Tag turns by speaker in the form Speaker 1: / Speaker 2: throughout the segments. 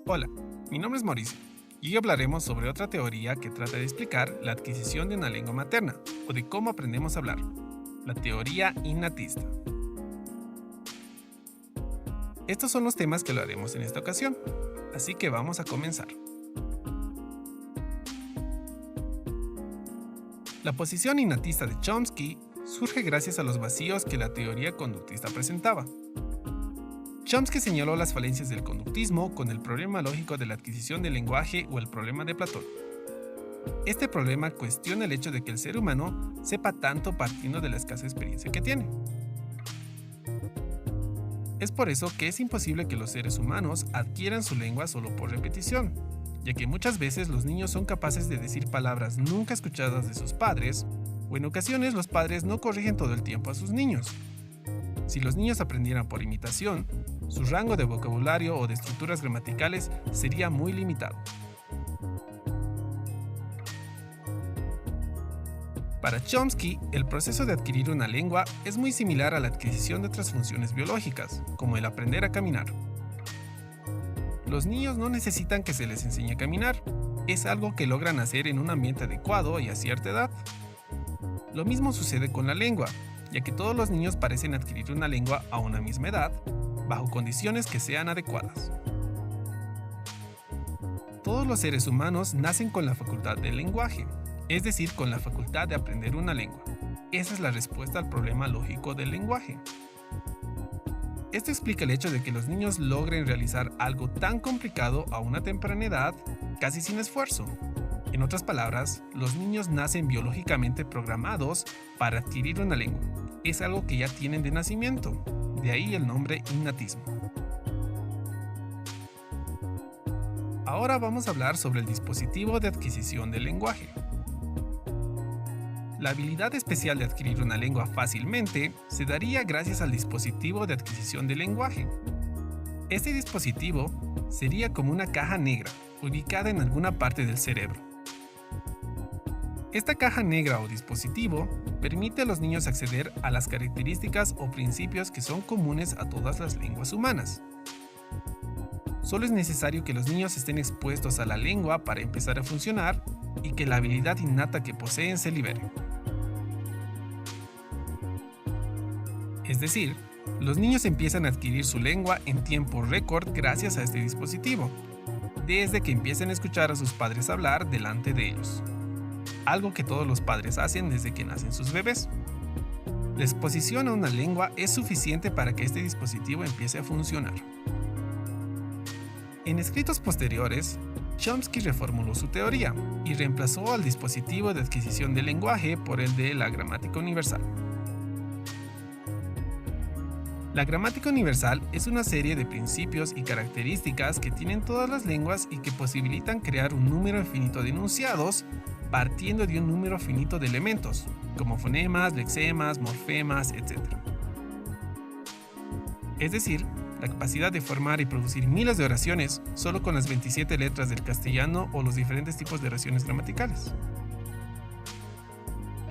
Speaker 1: Hola, mi nombre es Mauricio y hoy hablaremos sobre otra teoría que trata de explicar la adquisición de una lengua materna o de cómo aprendemos a hablar, la teoría innatista. Estos son los temas que hablaremos en esta ocasión, así que vamos a comenzar. La posición innatista de Chomsky surge gracias a los vacíos que la teoría conductista presentaba. Chomsky señaló las falencias del conductismo con el problema lógico de la adquisición del lenguaje o el problema de Platón. Este problema cuestiona el hecho de que el ser humano sepa tanto partiendo de la escasa experiencia que tiene. Es por eso que es imposible que los seres humanos adquieran su lengua solo por repetición, ya que muchas veces los niños son capaces de decir palabras nunca escuchadas de sus padres, o en ocasiones los padres no corrigen todo el tiempo a sus niños. Si los niños aprendieran por imitación, su rango de vocabulario o de estructuras gramaticales sería muy limitado. Para Chomsky, el proceso de adquirir una lengua es muy similar a la adquisición de otras funciones biológicas, como el aprender a caminar. Los niños no necesitan que se les enseñe a caminar, es algo que logran hacer en un ambiente adecuado y a cierta edad. Lo mismo sucede con la lengua, ya que todos los niños parecen adquirir una lengua a una misma edad, bajo condiciones que sean adecuadas. Todos los seres humanos nacen con la facultad del lenguaje, es decir, con la facultad de aprender una lengua. Esa es la respuesta al problema lógico del lenguaje. Esto explica el hecho de que los niños logren realizar algo tan complicado a una temprana edad, casi sin esfuerzo. En otras palabras, los niños nacen biológicamente programados para adquirir una lengua. Es algo que ya tienen de nacimiento, de ahí el nombre innatismo. Ahora vamos a hablar sobre el dispositivo de adquisición del lenguaje. La habilidad especial de adquirir una lengua fácilmente se daría gracias al dispositivo de adquisición del lenguaje. Este dispositivo sería como una caja negra, ubicada en alguna parte del cerebro. Esta caja negra o dispositivo permite a los niños acceder a las características o principios que son comunes a todas las lenguas humanas. Solo es necesario que los niños estén expuestos a la lengua para empezar a funcionar y que la habilidad innata que poseen se libere. Es decir, los niños empiezan a adquirir su lengua en tiempo récord gracias a este dispositivo, desde que empiecen a escuchar a sus padres hablar delante de ellos. Algo que todos los padres hacen desde que nacen sus bebés. La exposición a una lengua es suficiente para que este dispositivo empiece a funcionar. En escritos posteriores, Chomsky reformuló su teoría y reemplazó al dispositivo de adquisición del lenguaje por el de la gramática universal. La gramática universal es una serie de principios y características que tienen todas las lenguas y que posibilitan crear un número infinito de enunciados partiendo de un número finito de elementos, como fonemas, lexemas, morfemas, etc. Es decir, la capacidad de formar y producir miles de oraciones solo con las 27 letras del castellano o los diferentes tipos de oraciones gramaticales.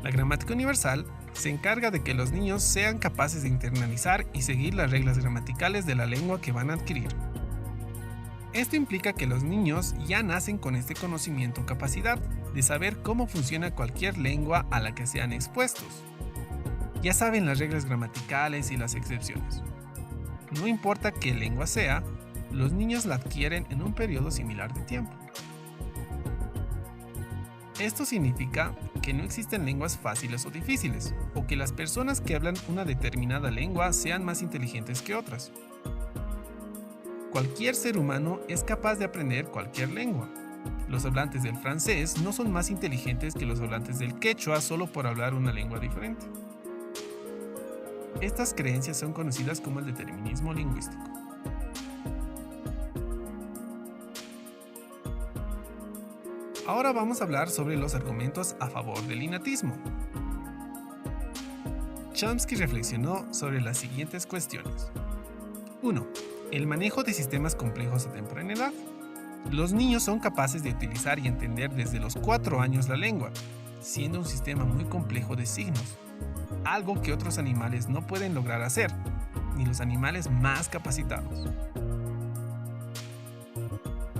Speaker 1: La gramática universal se encarga de que los niños sean capaces de internalizar y seguir las reglas gramaticales de la lengua que van a adquirir. Esto implica que los niños ya nacen con este conocimiento o capacidad de saber cómo funciona cualquier lengua a la que sean expuestos. Ya saben las reglas gramaticales y las excepciones. No importa qué lengua sea, los niños la adquieren en un periodo similar de tiempo. Esto significa que no existen lenguas fáciles o difíciles, o que las personas que hablan una determinada lengua sean más inteligentes que otras. Cualquier ser humano es capaz de aprender cualquier lengua. Los hablantes del francés no son más inteligentes que los hablantes del quechua solo por hablar una lengua diferente. Estas creencias son conocidas como el determinismo lingüístico. Ahora vamos a hablar sobre los argumentos a favor del innatismo. Chomsky reflexionó sobre las siguientes cuestiones. 1. El manejo de sistemas complejos a temprana edad. Los niños son capaces de utilizar y entender desde los 4 años la lengua, siendo un sistema muy complejo de signos, algo que otros animales no pueden lograr hacer, ni los animales más capacitados.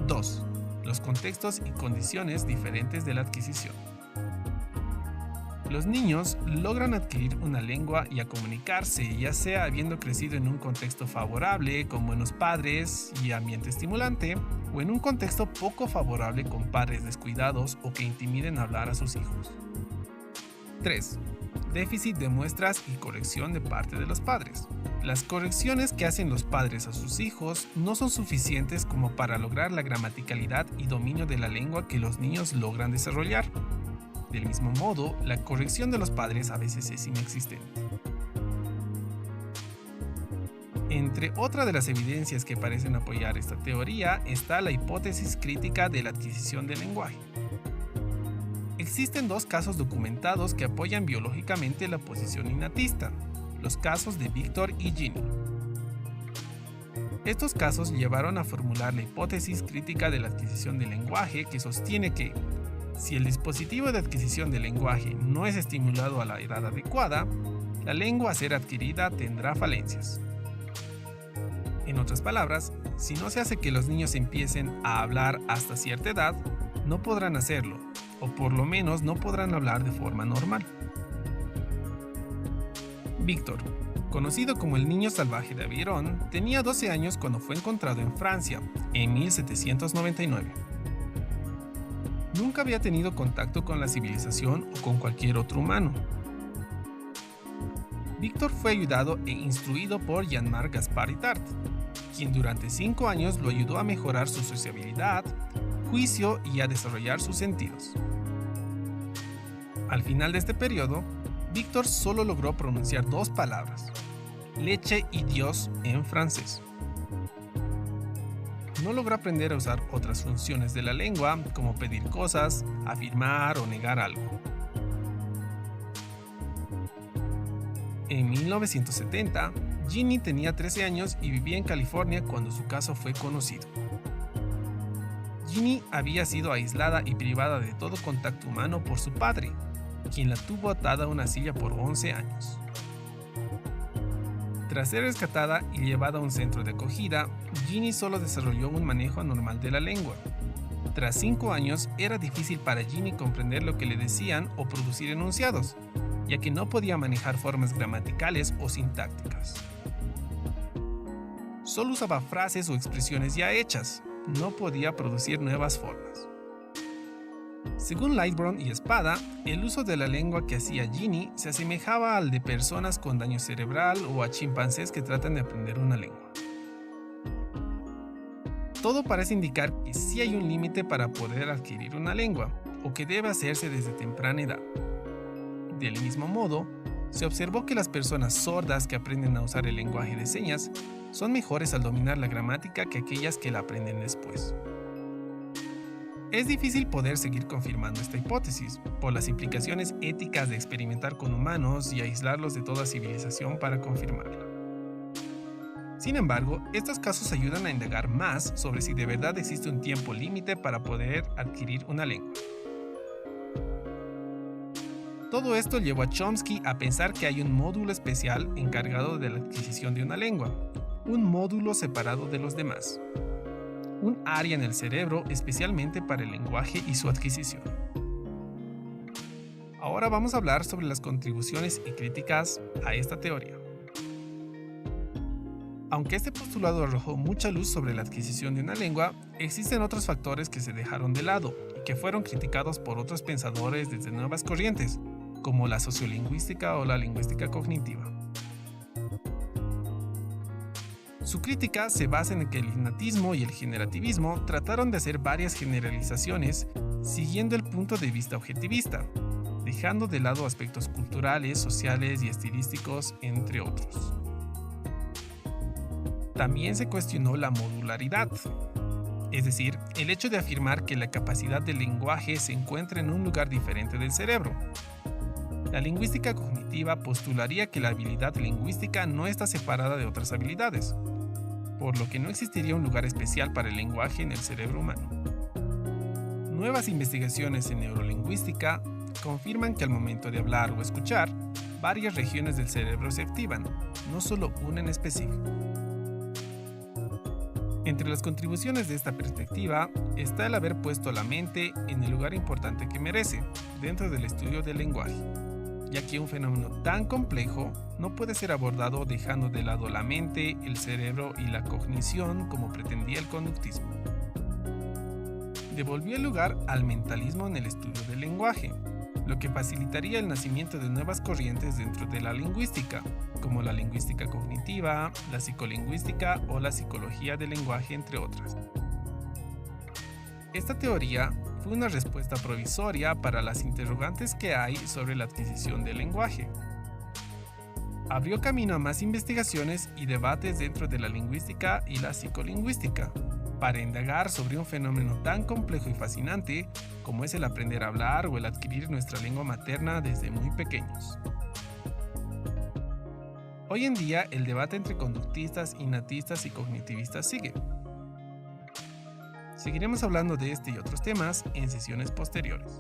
Speaker 1: 2. Los contextos y condiciones diferentes de la adquisición. Los niños logran adquirir una lengua y a comunicarse, ya sea habiendo crecido en un contexto favorable, con buenos padres y ambiente estimulante, o en un contexto poco favorable con padres descuidados o que intimiden hablar a sus hijos. 3. Déficit de muestras y corrección de parte de los padres. Las correcciones que hacen los padres a sus hijos no son suficientes como para lograr la gramaticalidad y dominio de la lengua que los niños logran desarrollar. Del mismo modo, la corrección de los padres a veces es inexistente. Entre otras de las evidencias que parecen apoyar esta teoría está la hipótesis crítica de la adquisición del lenguaje. Existen 2 casos documentados que apoyan biológicamente la posición innatista, los casos de Victor y Ginny. Estos casos llevaron a formular la hipótesis crítica de la adquisición del lenguaje que sostiene que, si el dispositivo de adquisición del lenguaje no es estimulado a la edad adecuada, la lengua a ser adquirida tendrá falencias. En otras palabras, si no se hace que los niños empiecen a hablar hasta cierta edad, no podrán hacerlo, o por lo menos no podrán hablar de forma normal. Víctor, conocido como el niño salvaje de Aveyron, tenía 12 años cuando fue encontrado en Francia, en 1799. Nunca había tenido contacto con la civilización o con cualquier otro humano. Víctor fue ayudado e instruido por Jean-Marc Gaspard Itard, quien durante 5 años lo ayudó a mejorar su sociabilidad, juicio y a desarrollar sus sentidos. Al final de este periodo, Víctor solo logró pronunciar 2 palabras, leche y Dios en francés. No logró aprender a usar otras funciones de la lengua, como pedir cosas, afirmar o negar algo. En 1970, Ginny tenía 13 años y vivía en California cuando su caso fue conocido. Ginny había sido aislada y privada de todo contacto humano por su padre, quien la tuvo atada a una silla por 11 años. Tras ser rescatada y llevada a un centro de acogida, Ginny solo desarrolló un manejo anormal de la lengua. Tras 5 años, era difícil para Ginny comprender lo que le decían o producir enunciados, ya que no podía manejar formas gramaticales o sintácticas. Solo usaba frases o expresiones ya hechas, no podía producir nuevas formas. Según Lightbourn y Espada, el uso de la lengua que hacía Ginny se asemejaba al de personas con daño cerebral o a chimpancés que tratan de aprender una lengua. Todo parece indicar que sí hay un límite para poder adquirir una lengua, o que debe hacerse desde temprana edad. Del mismo modo, se observó que las personas sordas que aprenden a usar el lenguaje de señas son mejores al dominar la gramática que aquellas que la aprenden después. Es difícil poder seguir confirmando esta hipótesis, por las implicaciones éticas de experimentar con humanos y aislarlos de toda civilización para confirmarla. Sin embargo, estos casos ayudan a indagar más sobre si de verdad existe un tiempo límite para poder adquirir una lengua. Todo esto llevó a Chomsky a pensar que hay un módulo especial encargado de la adquisición de una lengua, un módulo separado de los demás. Un área en el cerebro especialmente para el lenguaje y su adquisición. Ahora vamos a hablar sobre las contribuciones y críticas a esta teoría. Aunque este postulado arrojó mucha luz sobre la adquisición de una lengua, existen otros factores que se dejaron de lado y que fueron criticados por otros pensadores desde nuevas corrientes, como la sociolingüística o la lingüística cognitiva. Su crítica se basa en que el innatismo y el generativismo trataron de hacer varias generalizaciones siguiendo el punto de vista objetivista, dejando de lado aspectos culturales, sociales y estilísticos, entre otros. También se cuestionó la modularidad, es decir, el hecho de afirmar que la capacidad del lenguaje se encuentra en un lugar diferente del cerebro. La lingüística cognitiva postularía que la habilidad lingüística no está separada de otras habilidades, por lo que no existiría un lugar especial para el lenguaje en el cerebro humano. Nuevas investigaciones en neurolingüística confirman que al momento de hablar o escuchar, varias regiones del cerebro se activan, no solo una en específico. Entre las contribuciones de esta perspectiva está el haber puesto la mente en el lugar importante que merece dentro del estudio del lenguaje, ya que un fenómeno tan complejo no puede ser abordado dejando de lado la mente, el cerebro y la cognición como pretendía el conductismo. Devolvió el lugar al mentalismo en el estudio del lenguaje, lo que facilitaría el nacimiento de nuevas corrientes dentro de la lingüística, como la lingüística cognitiva, la psicolingüística o la psicología del lenguaje, entre otras. Esta teoría fue una respuesta provisoria para las interrogantes que hay sobre la adquisición del lenguaje. Abrió camino a más investigaciones y debates dentro de la lingüística y la psicolingüística, para indagar sobre un fenómeno tan complejo y fascinante como es el aprender a hablar o el adquirir nuestra lengua materna desde muy pequeños. Hoy en día el debate entre conductistas, innatistas y cognitivistas sigue. Seguiremos hablando de este y otros temas en sesiones posteriores.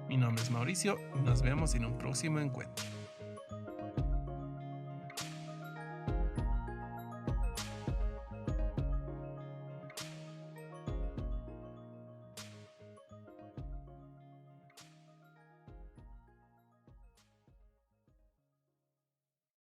Speaker 1: Mi nombre es Mauricio y nos vemos en un próximo encuentro.